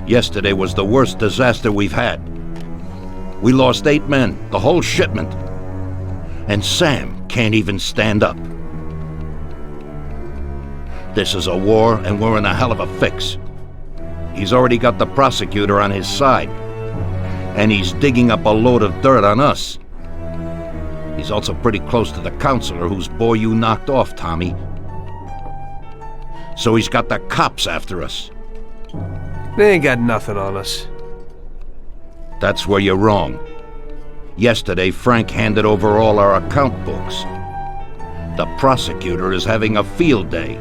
Yesterday was the worst disaster we've had. We lost 8 men, the whole shipment. And Sam can't even stand up. This is a war, and we're in a hell of a fix. He's already got the prosecutor on his side, and he's digging up a load of dirt on us. He's also pretty close to the counselor whose boy you knocked off, Tommy. So he's got the cops after us. They ain't got nothing on us. That's where you're wrong. Yesterday, Frank handed over all our account books. The prosecutor is having a field day.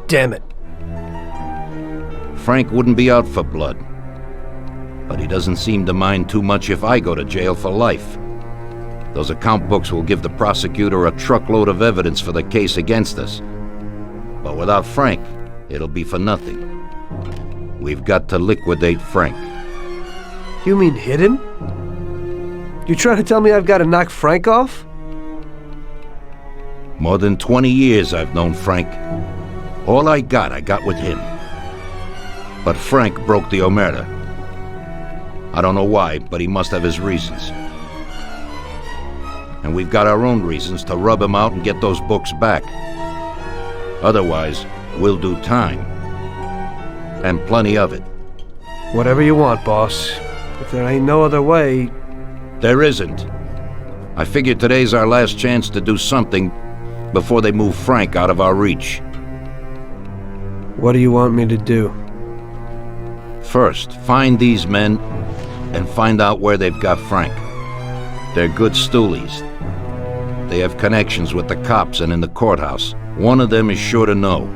Damn it. Frank wouldn't be out for blood. But he doesn't seem to mind too much if I go to jail for life. Those account books will give the prosecutor a truckload of evidence for the case against us. But without Frank, it'll be for nothing. We've got to liquidate Frank. You mean hit him? You trying to tell me I've got to knock Frank off? More than 20 years I've known Frank. All I got with him. But Frank broke the omerta. I don't know why, but he must have his reasons. And we've got our own reasons to rub him out and get those books back. Otherwise, we'll do time. And plenty of it. Whatever you want, boss. If there ain't no other way... There isn't. I figured today's our last chance to do something before they move Frank out of our reach. What do you want me to do? First, find these men and find out where they've got Frank. They're good stoolies. They have connections with the cops and in the courthouse. One of them is sure to know.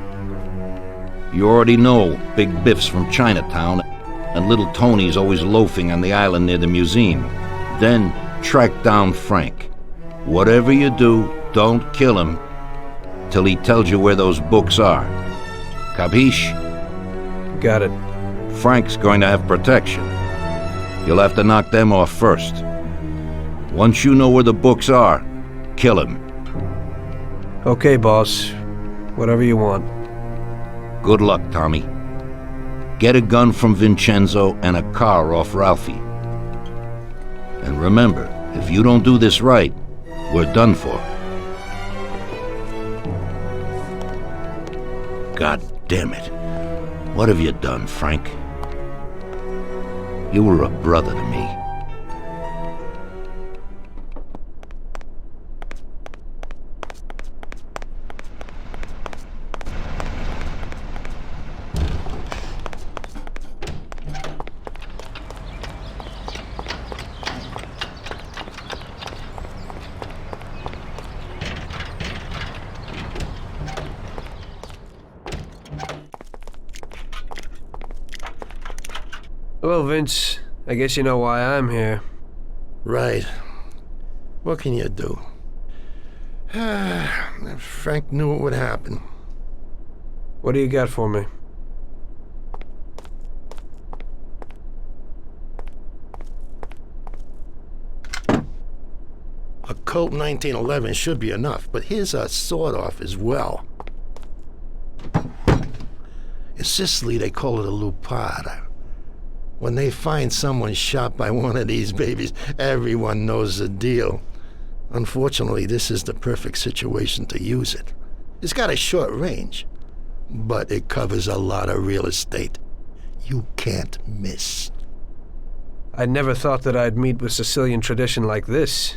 You already know Big Biff's from Chinatown, and Little Tony's always loafing on the island near the museum. Then track down Frank. Whatever you do, don't kill him till he tells you where those books are. Capiche? Got it. Frank's going to have protection. You'll have to knock them off first. Once you know where the books are, kill him. Okay, boss. Whatever you want. Good luck, Tommy. Get a gun from Vincenzo and a car off Ralphie. And remember, if you don't do this right, we're done for. God damn it. What have you done, Frank? You were a brother to me. Hello, Vince. I guess you know why I'm here. Right. What can you do? Frank knew it would happen. What do you got for me? A Colt 1911 should be enough, but here's a sawed-off as well. In Sicily, they call it a lupara. When they find someone shot by one of these babies, everyone knows the deal. Unfortunately, this is the perfect situation to use it. It's got a short range, but it covers a lot of real estate. You can't miss. I never thought that I'd meet with Sicilian tradition like this.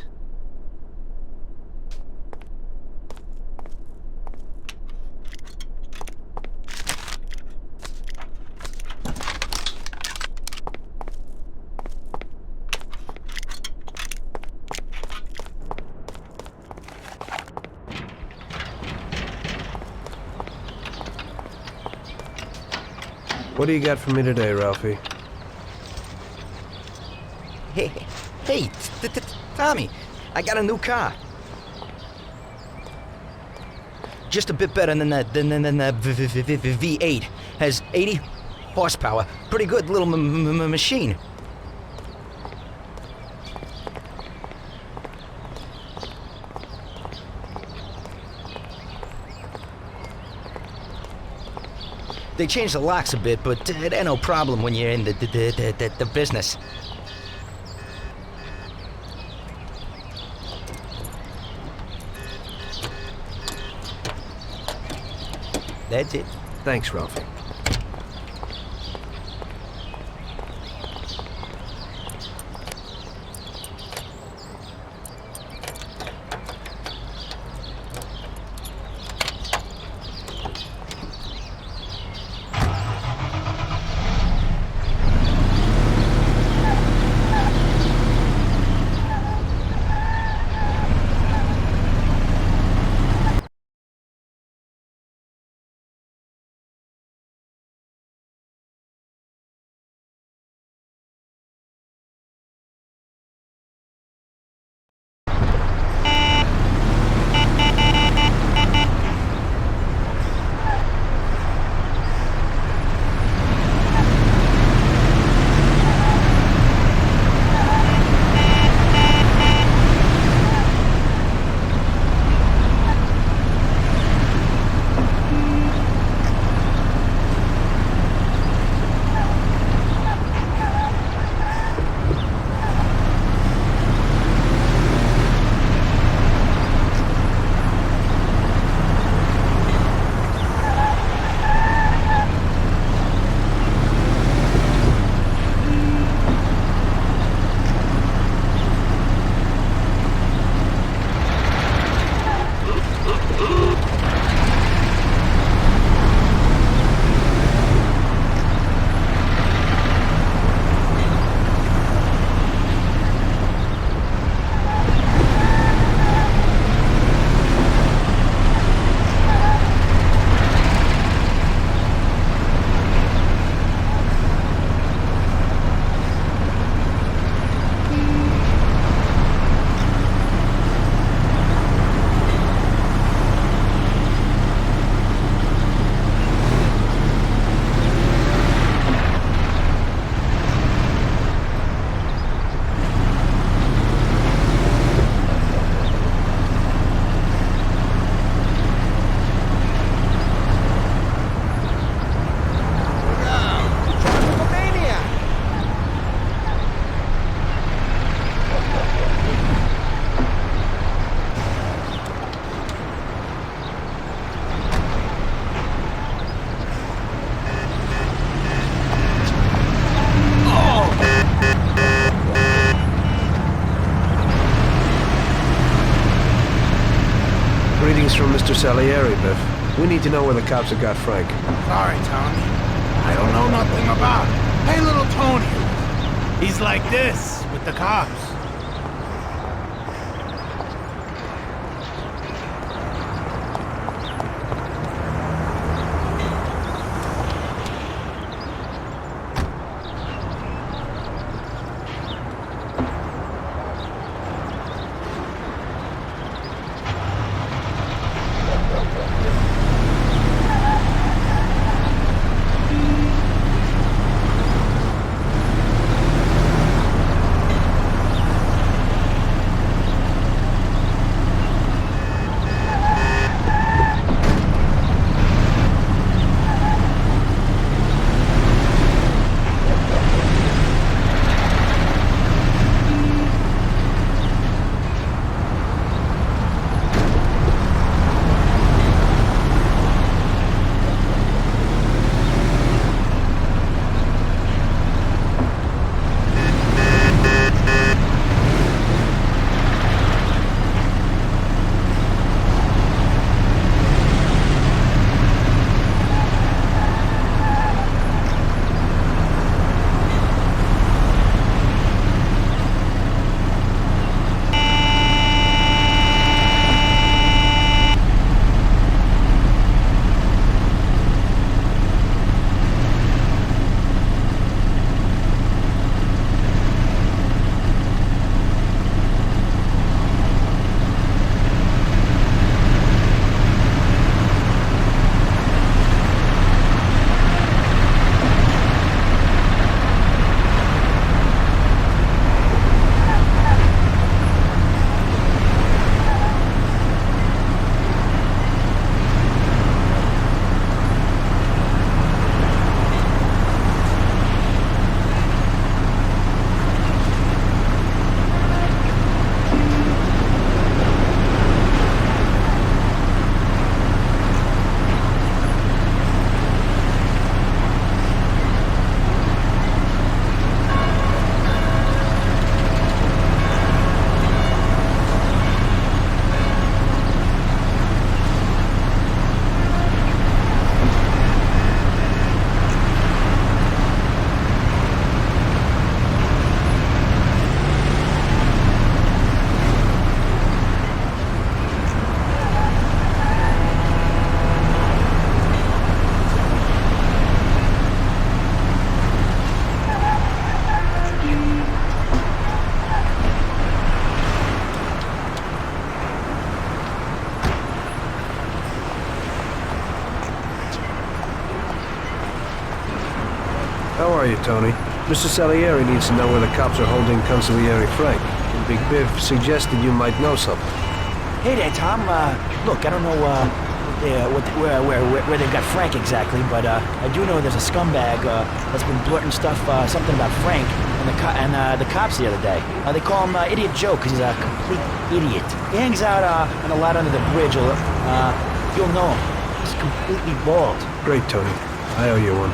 What do you got for me today, Ralphie? Hey, Tommy, I got a new car. Just a bit better than the V8. Has 80 horsepower. Pretty good little machine. They changed the locks a bit, but it ain't no problem when you're in the business. That's it. Thanks, Ralphie. Greetings from Mr. Salieri, Biff. We need to know where the cops have got Frank. Sorry, Tony. I don't know nothing about it. Hey, little Tony. He's like this with the cops. How are you, Tony? Mr. Salieri needs to know where the cops are holding Consigliere Frank. And Big Biff suggested you might know something. Hey there, Tom. Look, I don't know where they've got Frank exactly, but I do know there's a scumbag that's been blurting stuff, something about Frank and the cops the other day. They call him Idiot Joe because he's a complete idiot. He hangs out on a lot under the bridge. You'll know him. He's completely bald. Great, Tony. I owe you one.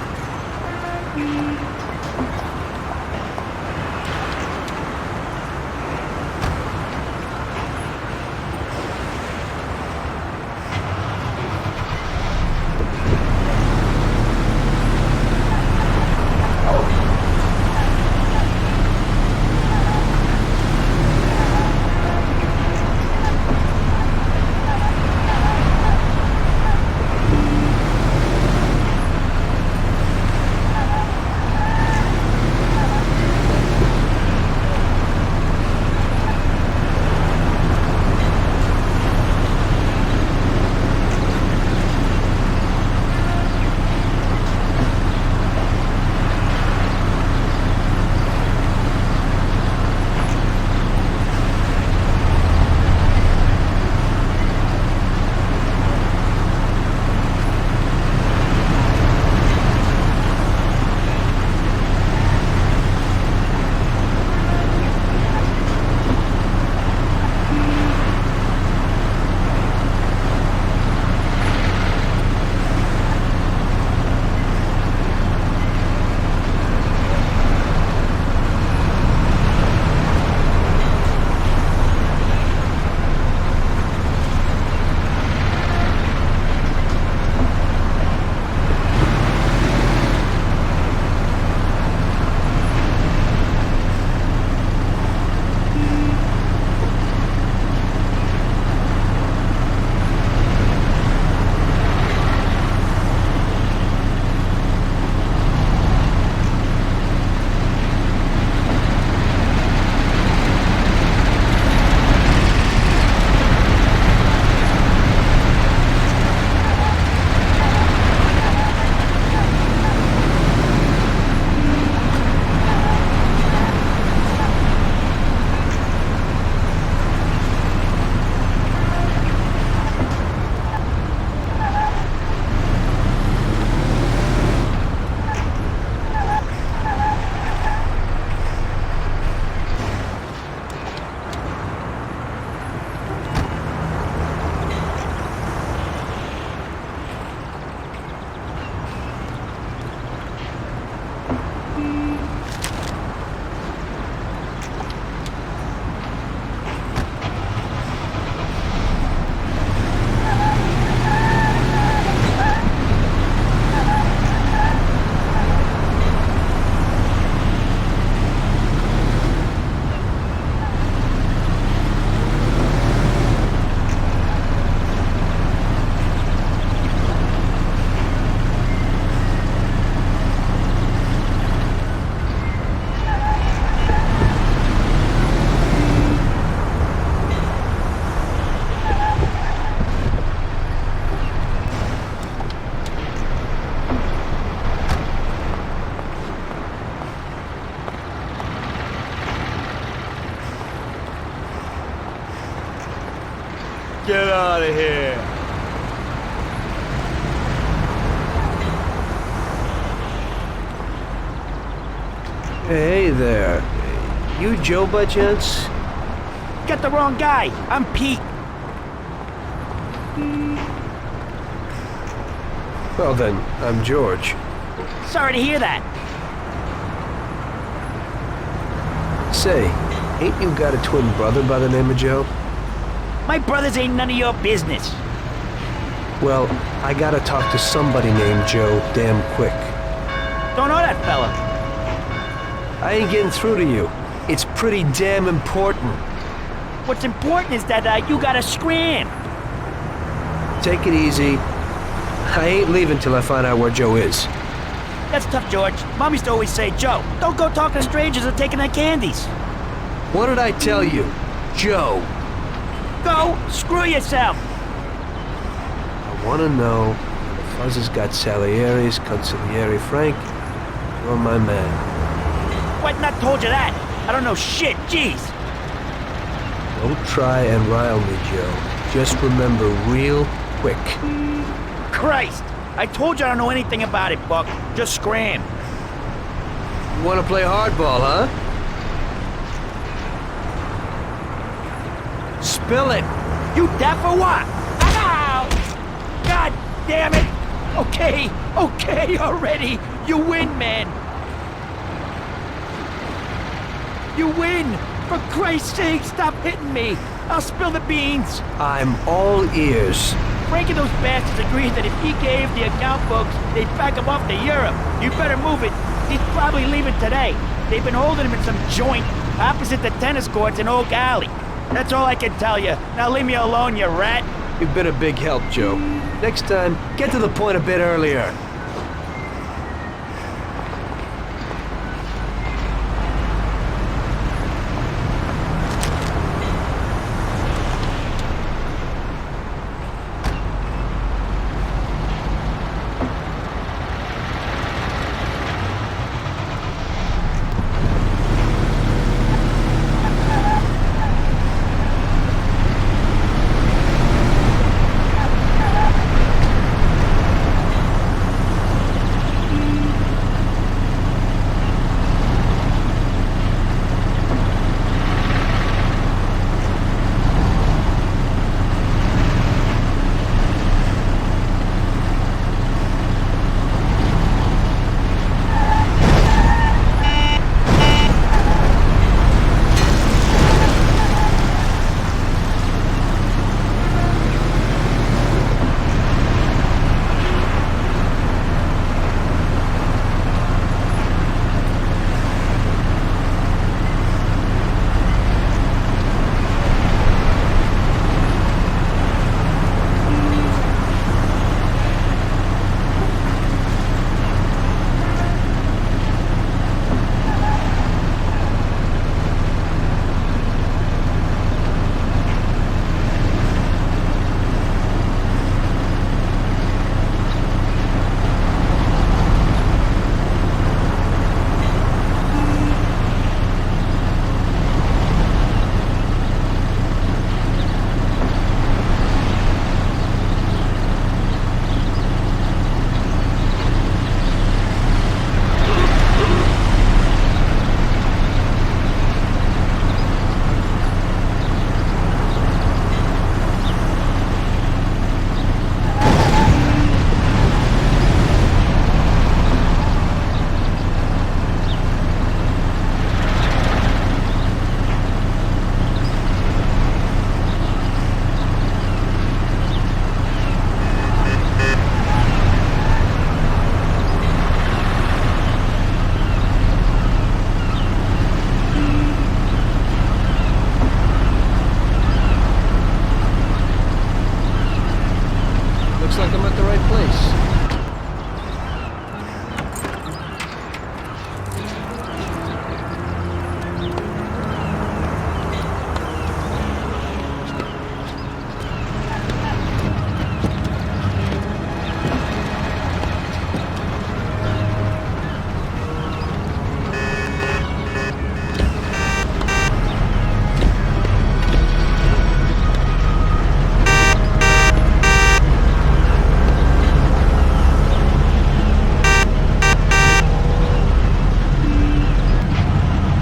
Get out of here. Hey there. You Joe by chance? Got the wrong guy. I'm Pete. Well then, I'm George. Sorry to hear that. Say, ain't you got a twin brother by the name of Joe? My brothers ain't none of your business. Well, I gotta talk to somebody named Joe damn quick. Don't know that fella. I ain't getting through to you. It's pretty damn important. What's important is that you gotta scram. Take it easy. I ain't leaving till I find out where Joe is. That's tough, George. Mom used to always say, Joe, don't go talking to strangers or taking their candies. What did I tell you? Joe. Go screw yourself. I want to know if the Fuzz has got Salieri's, Consigliere Frank, You're my man. What? Not told you that? I don't know shit. Jeez. Don't try and rile me, Joe. Just remember real quick. Christ! I told you I don't know anything about it, Buck. Just scram. You want to play hardball, huh? Spill it! You deaf or what? Ow! God damn it! Okay, already. You win, man. You win! For Christ's sake, stop hitting me! I'll spill the beans! I'm all ears. Frank and those bastards agreed that if he gave the account books, they'd back him off to Europe. You better move it. He's probably leaving today. They've been holding him in some joint opposite the tennis courts in Oak Alley. That's all I can tell you. Now leave me alone, you rat. You've been a big help, Joe. Next time, get to the point a bit earlier.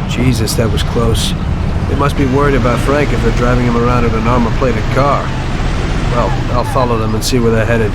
Jesus, that was close. They must be worried about Frank if they're driving him around in an armor-plated car. Well, I'll follow them and see where they're headed.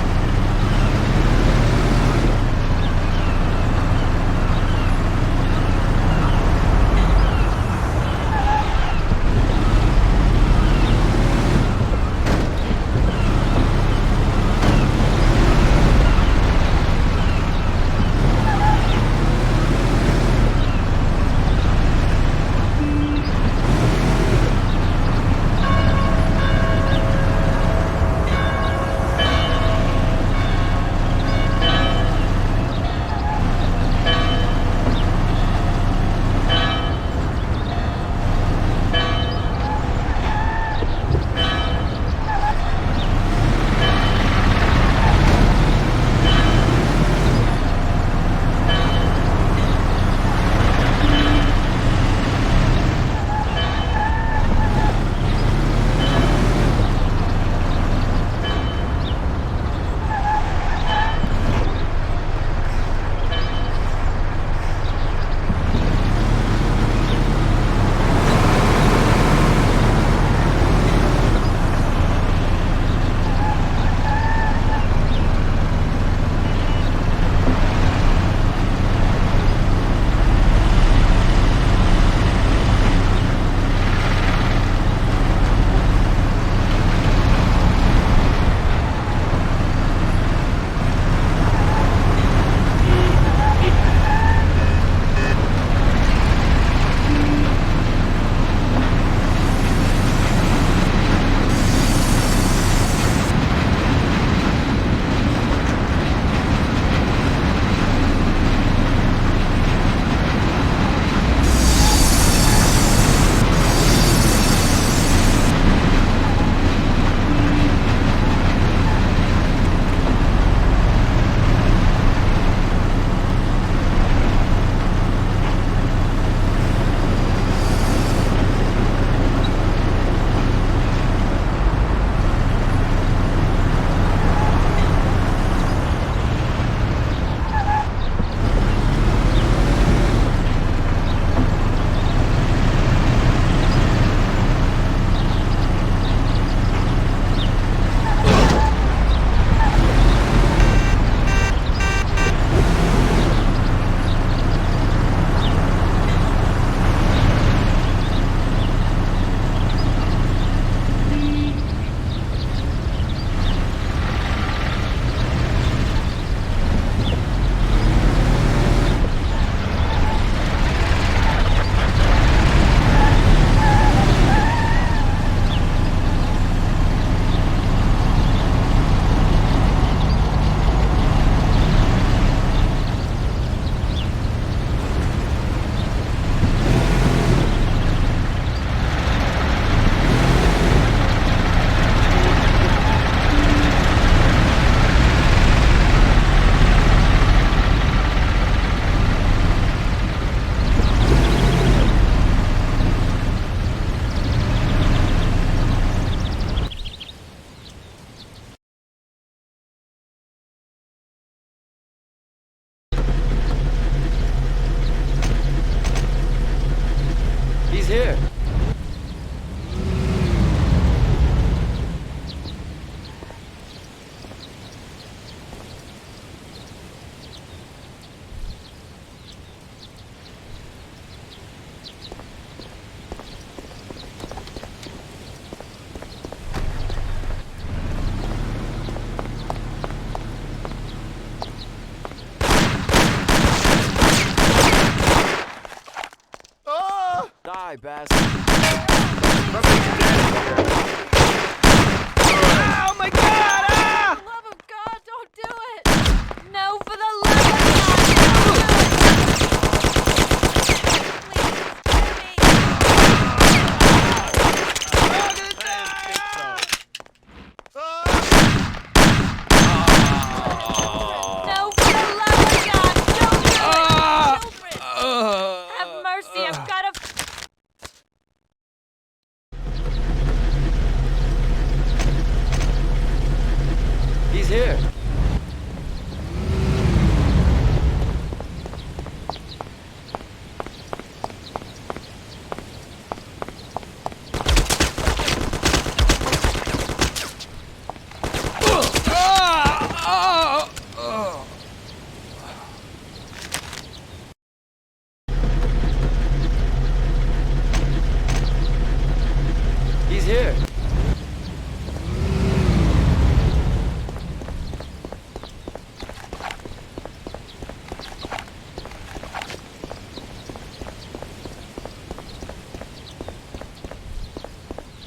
here. He's here.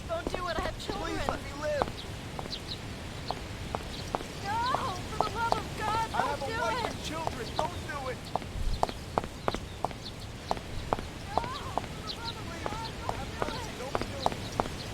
Don't do it, I have children. Please let me live. No, for the love of God, I have don't a do wife it. and children. Don't do it. No, for the love of God, Have don't do mercy. it. Don't do it.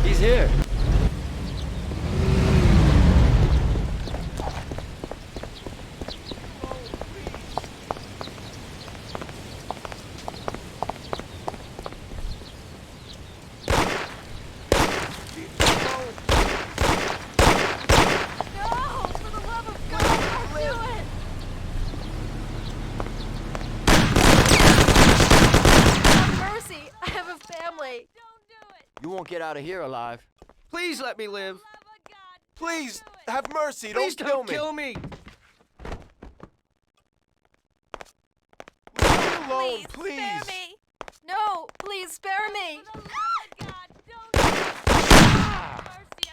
He's here. No, for the love of God, don't do it. Have mercy, I have a family. Don't do it. You won't get out of here alive. Please let me live. For the love of God, Please, have mercy. Please Don't don't kill me. Leave me alone, spare please. me. No, please spare me. For the love of God, don't do it. Mercy,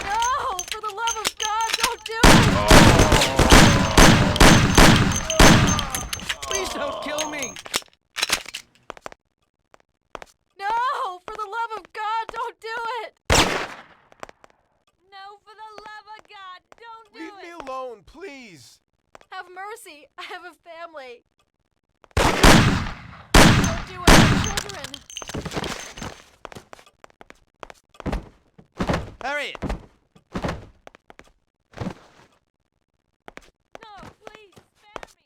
No, for the love of God, don't do it. Please don't kill me. No, for the love of God, don't do it. No, for the love of God, don't do Leave it. me alone, please. Have mercy, I have a family. Don't do it, I have children. Harriet. No, please, spare me.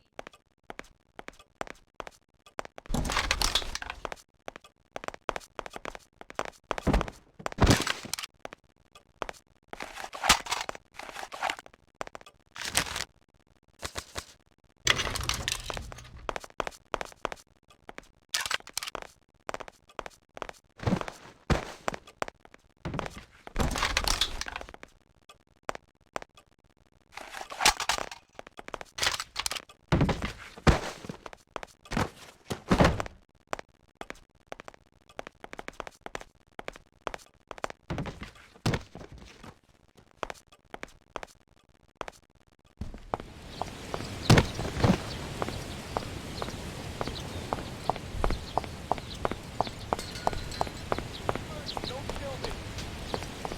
Don't kill me.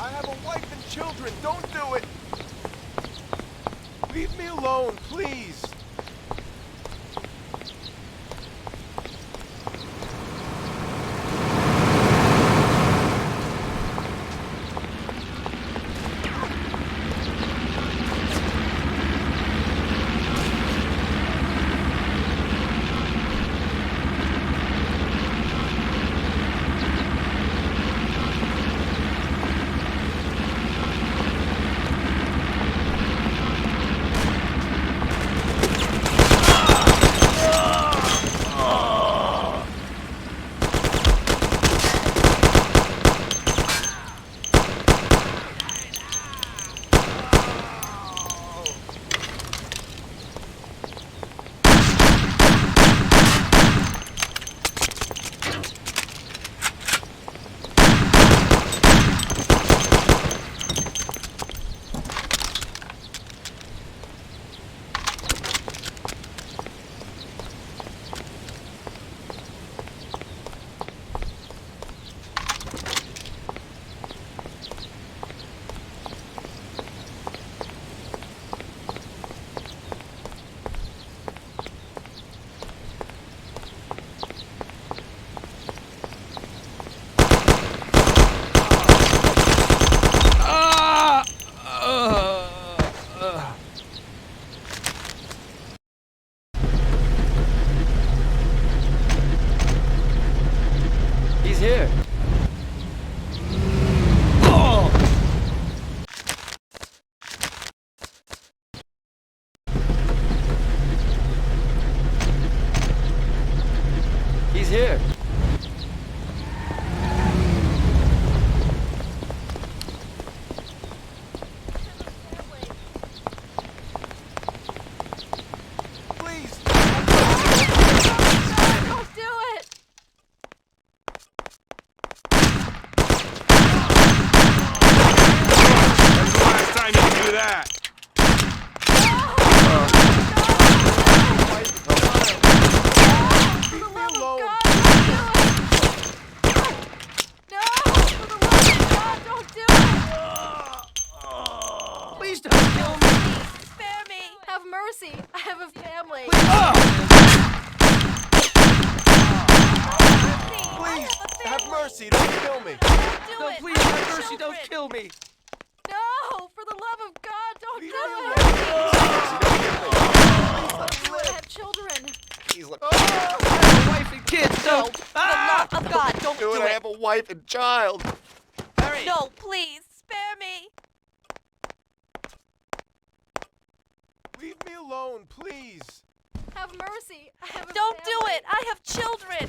I have a wife and children. Don't do it. Leave me alone, please. here. Please! Don't do it! That's the last time you do that! For the love of God, don't do it! No! For the love of God, don't do it! Please don't kill me. Spare me! Have mercy! I have a family! Please! Have mercy! Don't kill me! No, please have mercy. Don't kill me. No! For the love of God, don't do it! I have children. He's like, I have a wife and kids. Don't. For the love of God, don't do I it! have a wife and child. No, please, spare me! Leave me alone, please. Have mercy! I have a Don't do family. it! I have children!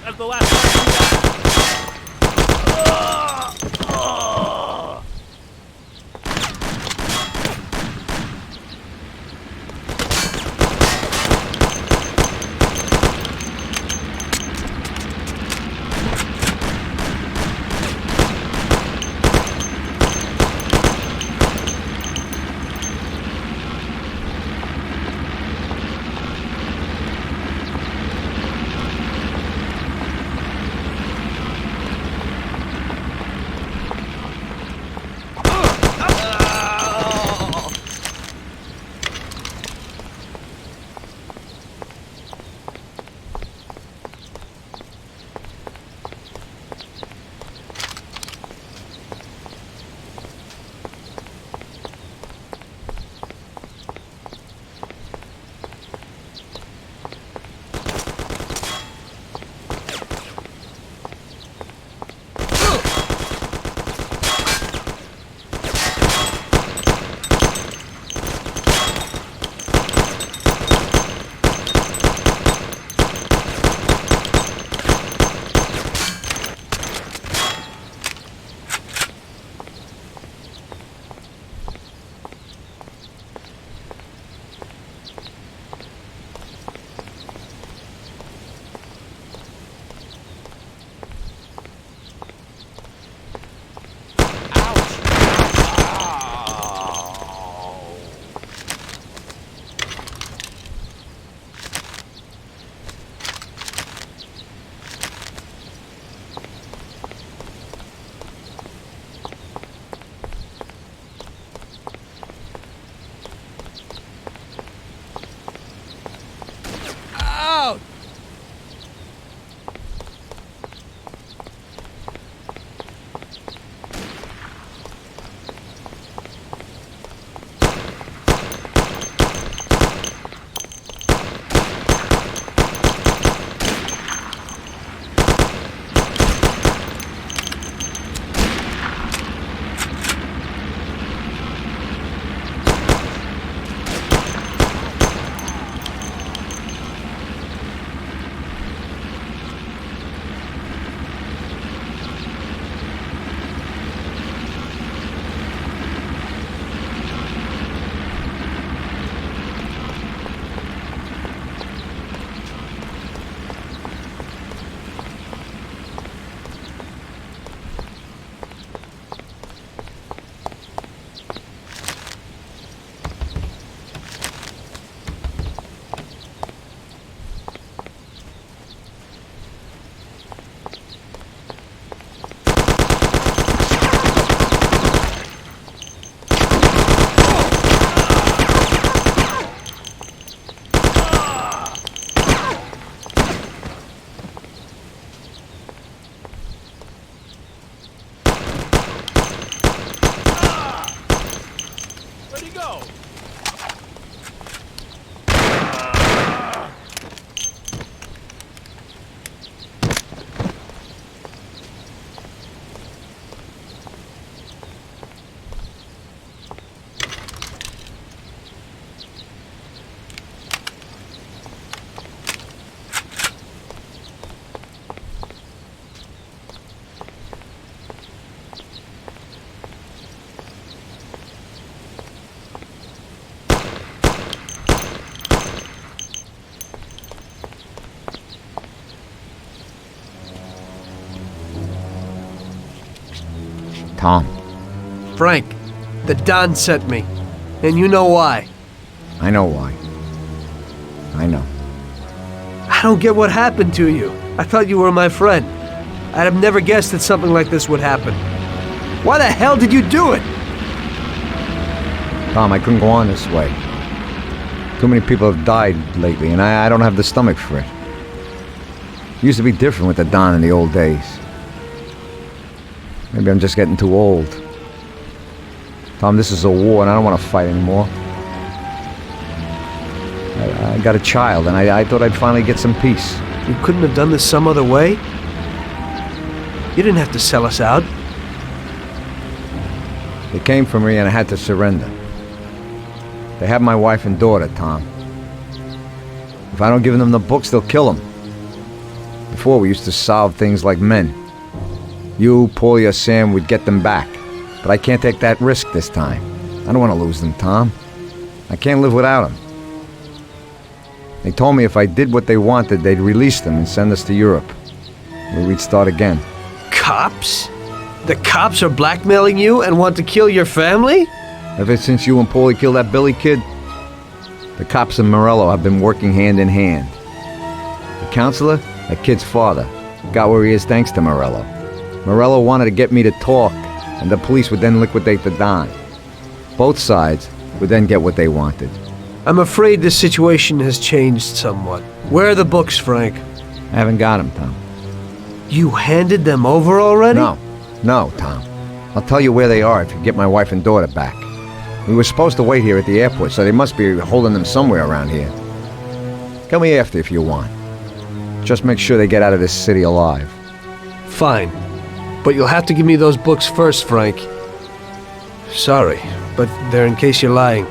That's the last time. Tom, Frank, the Don sent me. And you know why. I know why. I know. I don't get what happened to you. I thought you were my friend. I'd have never guessed that something like this would happen. Why the hell did you do it? Tom, I couldn't go on this way. Too many people have died lately, and I don't have the stomach for it. It used to be different with the Don in the old days. Maybe I'm just getting too old. Tom, this is a war, and I don't want to fight anymore. I got a child, and I thought I'd finally get some peace. You couldn't have done this some other way? You didn't have to sell us out. They came for me, and I had to surrender. They have my wife and daughter, Tom. If I don't give them the books, they'll kill them. Before, we used to solve things like men. You, Paulie, or Sam would get them back. But I can't take that risk this time. I don't want to lose them, Tom. I can't live without them. They told me if I did what they wanted, they'd release them and send us to Europe, where we'd start again. Cops? The cops are blackmailing you and want to kill your family? Ever since you and Paulie killed that Billy kid, the cops and Morello have been working hand in hand. The counselor, that kid's father, got where he is thanks to Morello. Morello wanted to get me to talk, and the police would then liquidate the Don. Both sides would then get what they wanted. I'm afraid the situation has changed somewhat. Where are the books, Frank? I haven't got them, Tom. You handed them over already? No, Tom. I'll tell you where they are if you get my wife and daughter back. We were supposed to wait here at the airport, so they must be holding them somewhere around here. Tell me after if you want. Just make sure they get out of this city alive. Fine. But you'll have to give me those books first, Frank. Sorry, but they're in case you're lying.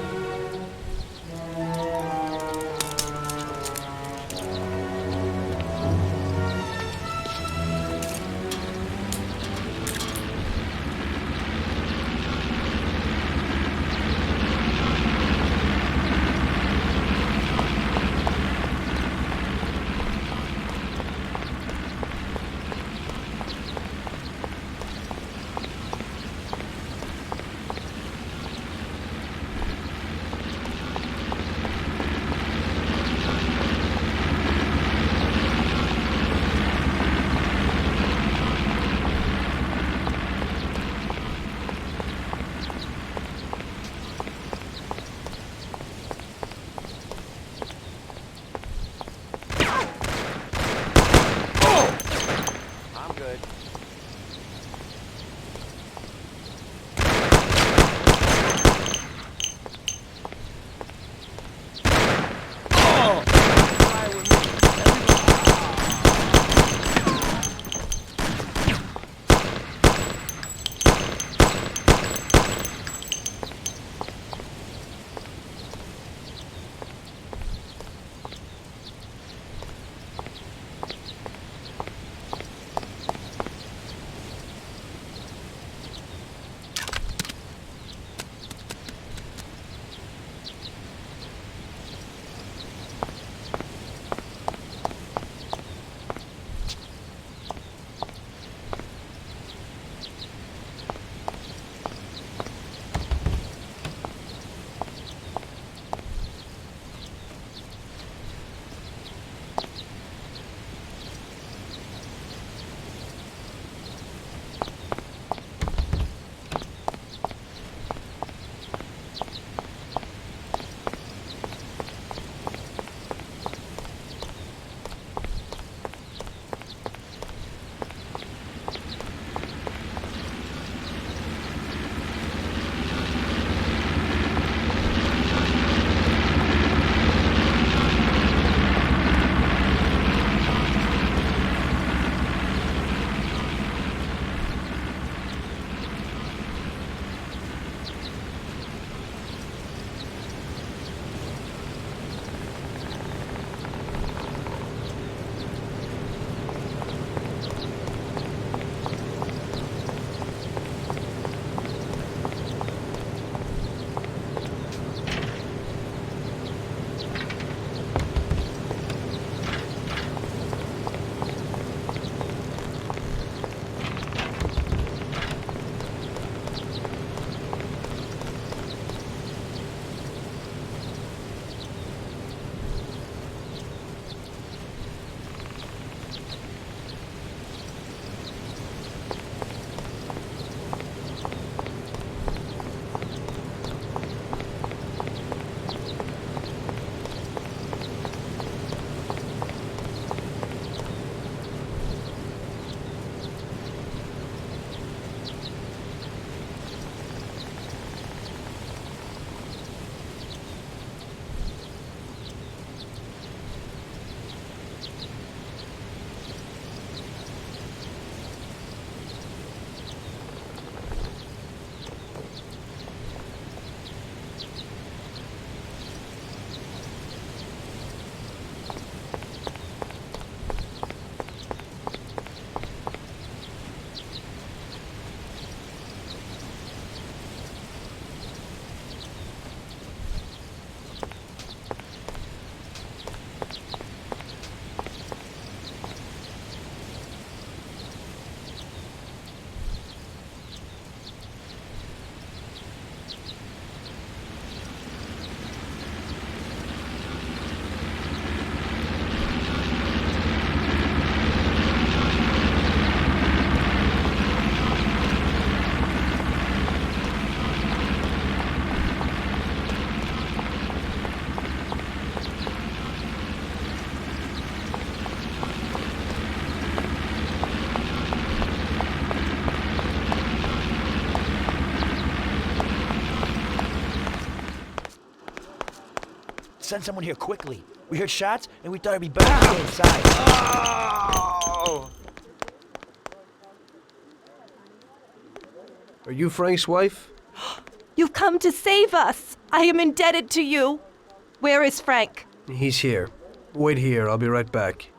Send someone here quickly. We heard shots, and we thought it'd be better to stay inside. Oh! Are you Frank's wife? You've come to save us. I am indebted to you. Where is Frank? He's here. Wait here, I'll be right back.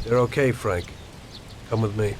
They're okay, Frank. Come with me.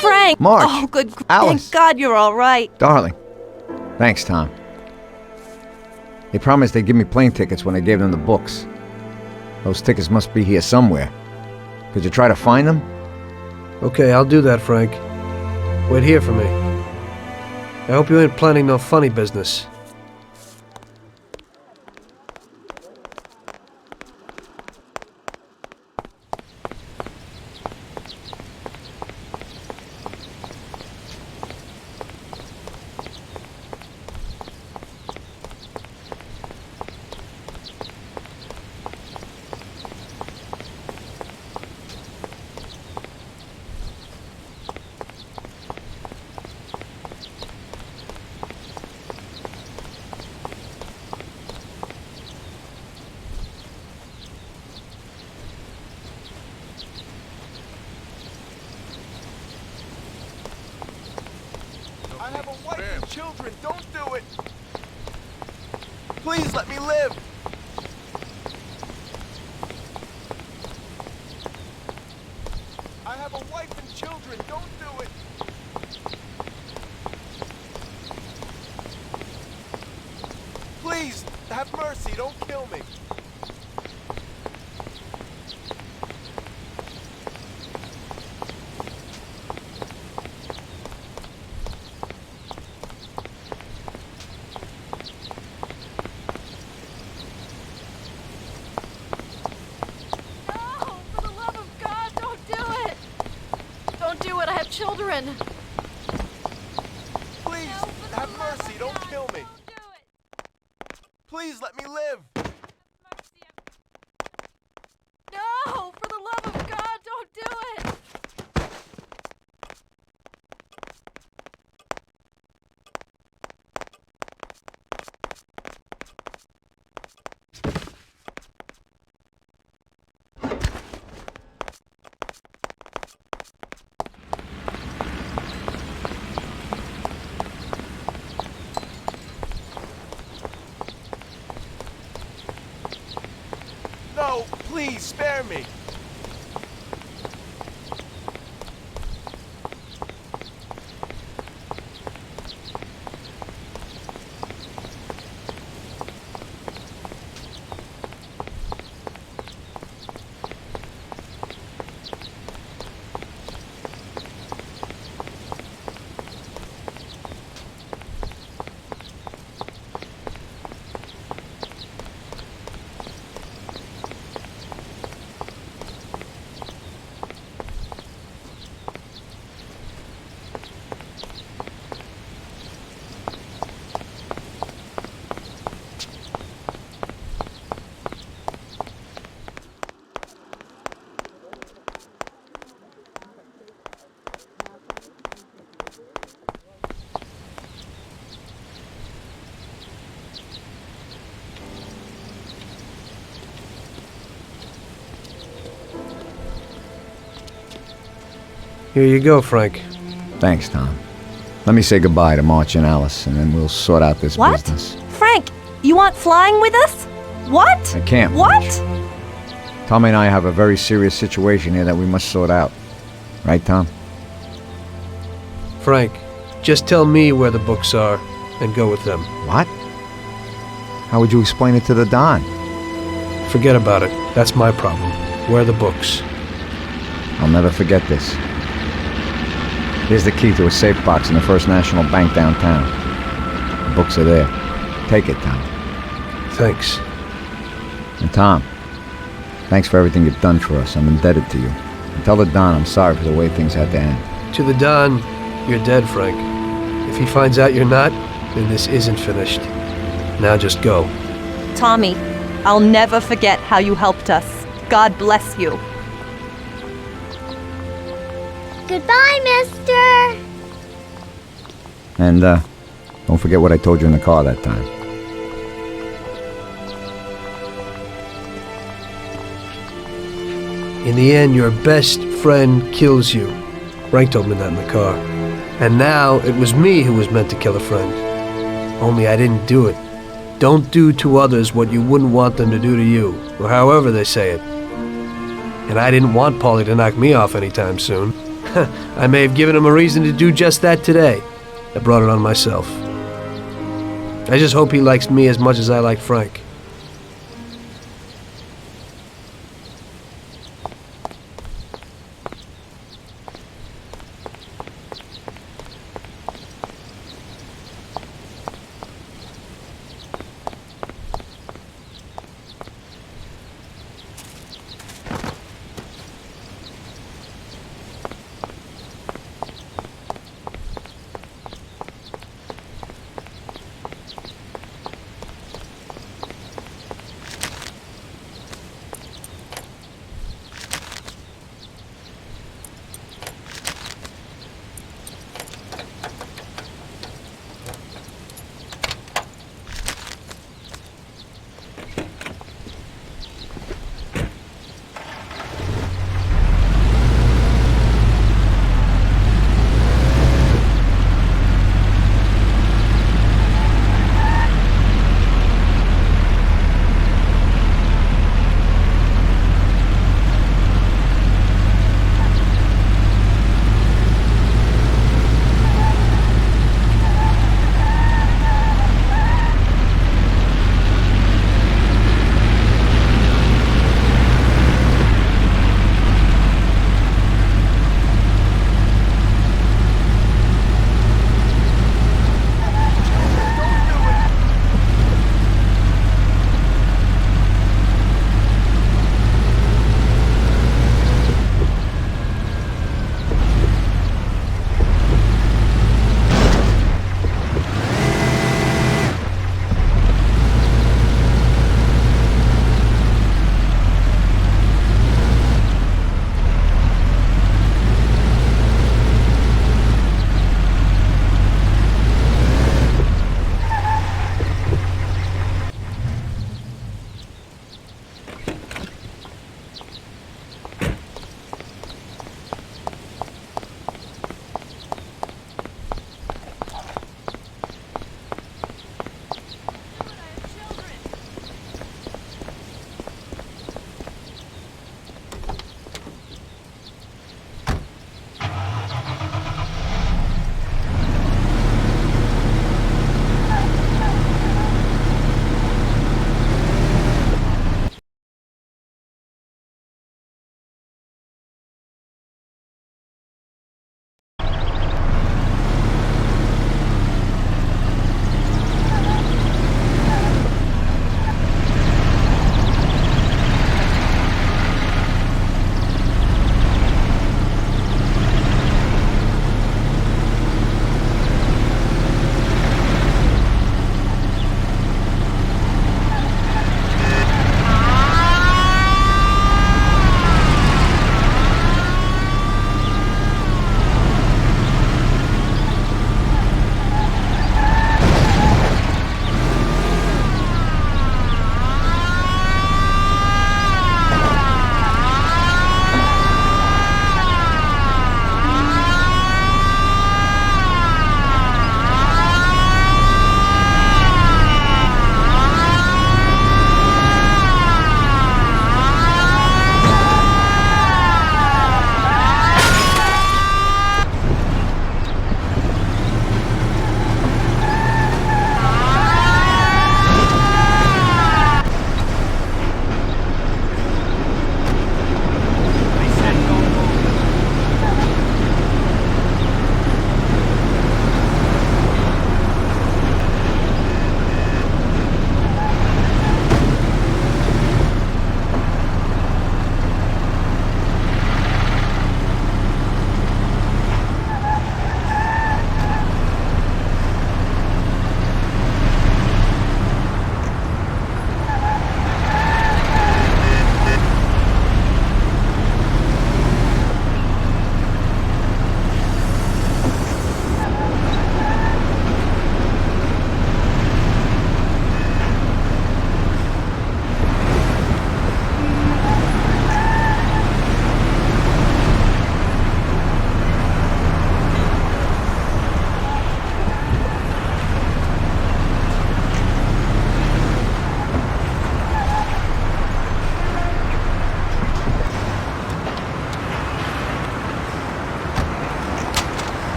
Frank! Marge! Oh, good. Alice! Thank God you're all right. Darling. Thanks, Tom. They promised they'd give me plane tickets when I gave them the books. Those tickets must be here somewhere. Could you try to find them? Okay, I'll do that, Frank. Wait here for me. I hope you ain't planning no funny business. I have a wife and children. Don't do it. Please let me live. I have a wife and children. Don't do it. Please, have mercy. Don't kill me. No! For the love of God, don't do it! Don't do it, I have children! Please, No, for the have love mercy. of Don't God, kill me. Don't do it! Please let me live. Mercy. No! For the love of God, don't do it! No, please spare me. Here you go, Frank. Thanks, Tom. Let me say goodbye to March and Alice, and then we'll sort out this What? business. Frank, you aren't flying with us? What? I can't. What? Tommy and I have a very serious situation here that we must sort out. Right, Tom? Frank, just tell me where the books are and go with them. What? How would you explain it to the Don? Forget about it. That's my problem. Where are the books? I'll never forget this. Here's the key to a safe box in the First National Bank downtown. The books are there. Take it, Tom. Thanks. And Tom, thanks for everything you've done for us. I'm indebted to you. And tell the Don I'm sorry for the way things had to end. To the Don, you're dead, Frank. If he finds out you're not, then this isn't finished. Now just go. Tommy, I'll never forget how you helped us. God bless you. Goodbye, mister! And, don't forget what I told you in the car that time. In the end, your best friend kills you. Frank told me that in the car. And now, it was me who was meant to kill a friend. Only I didn't do it. Don't do to others what you wouldn't want them to do to you, or however they say it. And I didn't want Paulie to knock me off anytime soon. I may have given him a reason to do just that today. I brought it on myself. I just hope he likes me as much as I like Frank.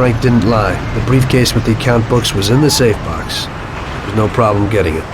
Frank didn't lie. The briefcase with the account books was in the safe box. There was no problem getting it.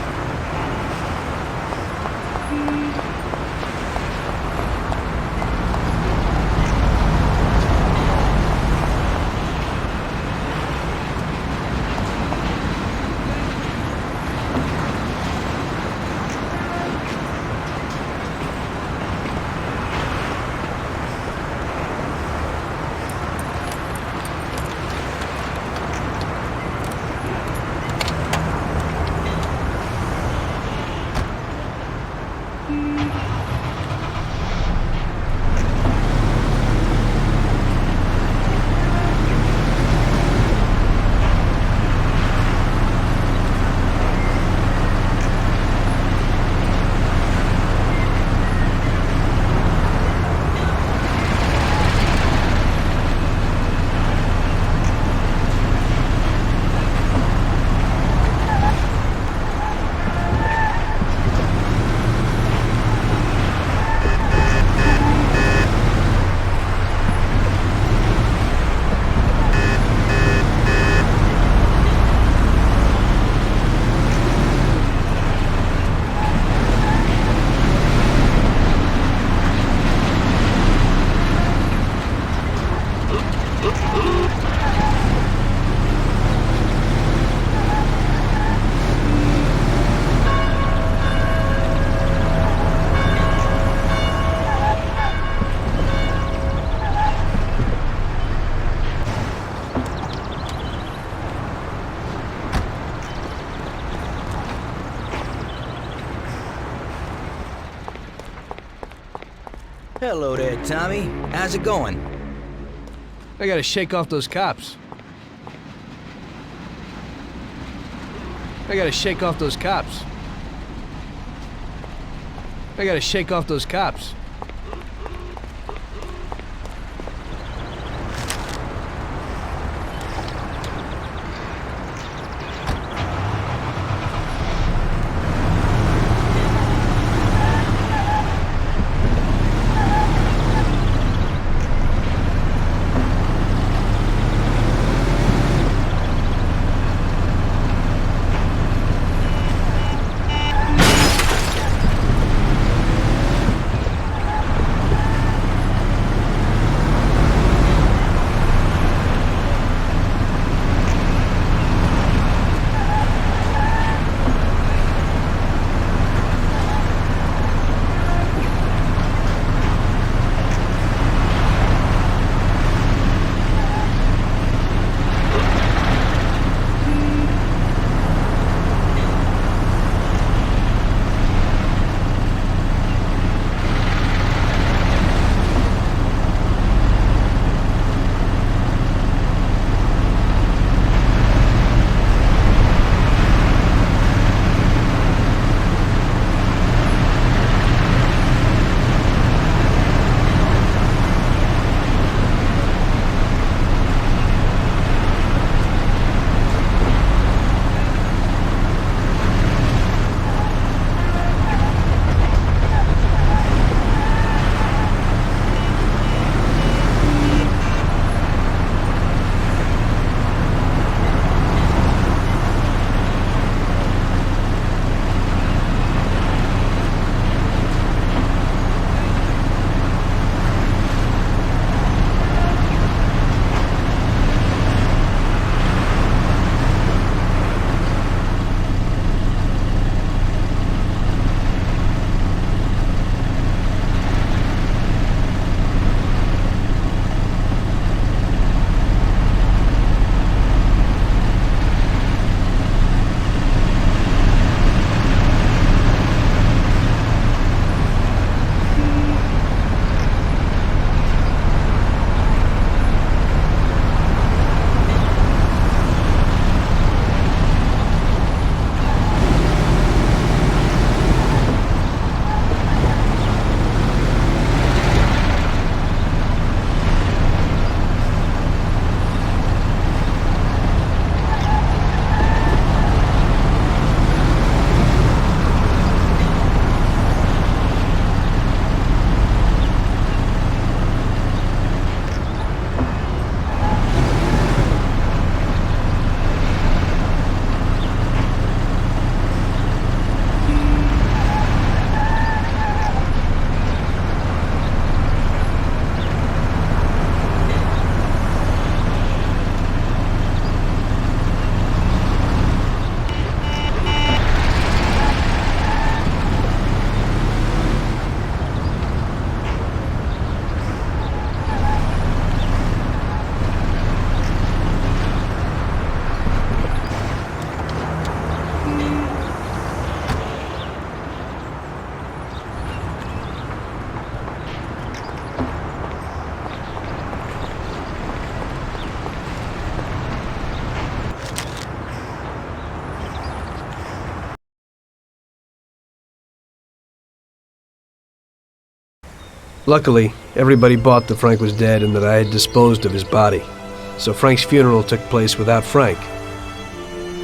Hello there, Tommy. How's it going? I gotta shake off those cops. I gotta shake off those cops. I gotta shake off those cops. Luckily, everybody bought that Frank was dead and that I had disposed of his body. So Frank's funeral took place without Frank.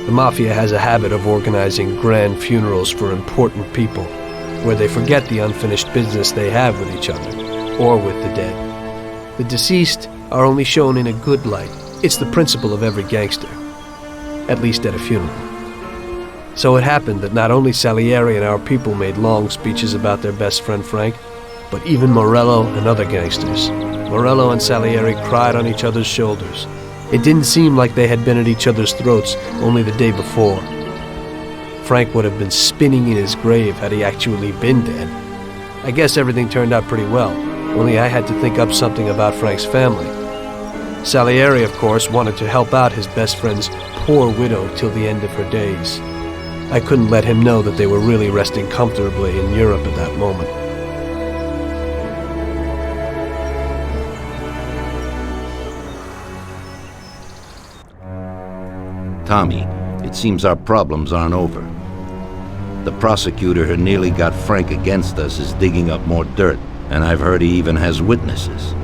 The Mafia has a habit of organizing grand funerals for important people, where they forget the unfinished business they have with each other, or with the dead. The deceased are only shown in a good light. It's the principle of every gangster, at least at a funeral. So it happened that not only Salieri and our people made long speeches about their best friend Frank, but even Morello and other gangsters. Morello and Salieri cried on each other's shoulders. It didn't seem like they had been at each other's throats only the day before. Frank would have been spinning in his grave had he actually been dead. I guess everything turned out pretty well, only I had to think up something about Frank's family. Salieri, of course, wanted to help out his best friend's poor widow till the end of her days. I couldn't let him know that they were really resting comfortably in Europe at that moment. Tommy, it seems our problems aren't over. The prosecutor who nearly got Frank against us is digging up more dirt, and I've heard he even has witnesses.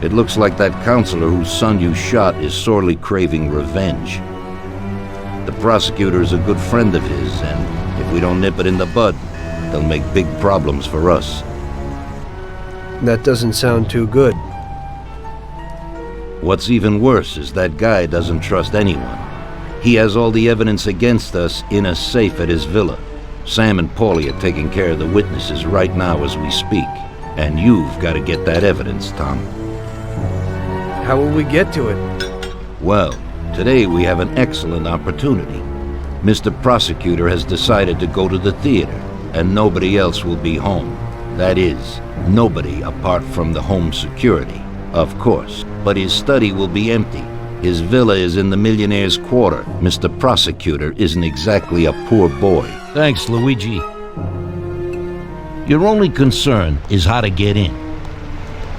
It looks like that counselor whose son you shot is sorely craving revenge. The prosecutor is a good friend of his, and if we don't nip it in the bud, they'll make big problems for us. That doesn't sound too good. What's even worse is that guy doesn't trust anyone. He has all the evidence against us in a safe at his villa. Sam and Paulie are taking care of the witnesses right now as we speak. And you've got to get that evidence, Tom. How will we get to it? Well, today we have an excellent opportunity. Mr. Prosecutor has decided to go to the theater, and nobody else will be home. That is, nobody apart from the home security, of course. But his study will be empty. His villa is in the Millionaire's Quarter. Mr. Prosecutor isn't exactly a poor boy. Thanks, Luigi. Your only concern is how to get in.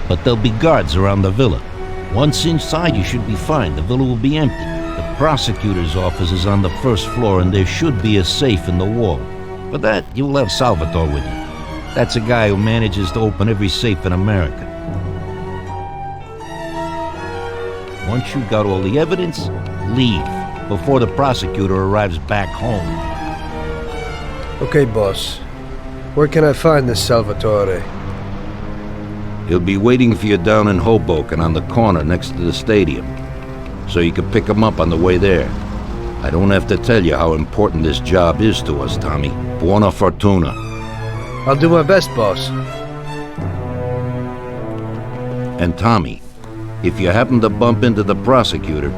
But there'll be guards around the villa. Once inside, you should be fine. The villa will be empty. The prosecutor's office is on the first floor, and there should be a safe in the wall. For that, you'll have Salvatore with you. That's a guy who manages to open every safe in America. Once you've got all the evidence, leave before the prosecutor arrives back home. Okay, boss. Where can I find this Salvatore? He'll be waiting for you down in Hoboken on the corner next to the stadium, so you can pick him up on the way there. I don't have to tell you how important this job is to us, Tommy. Buona fortuna. I'll do my best, boss. And Tommy, if you happen to bump into the prosecutor,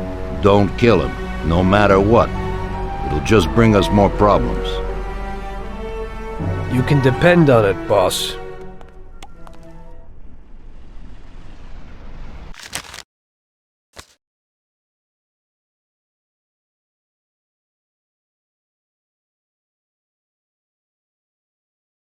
don't kill him, no matter what. It'll just bring us more problems. You can depend on it, boss.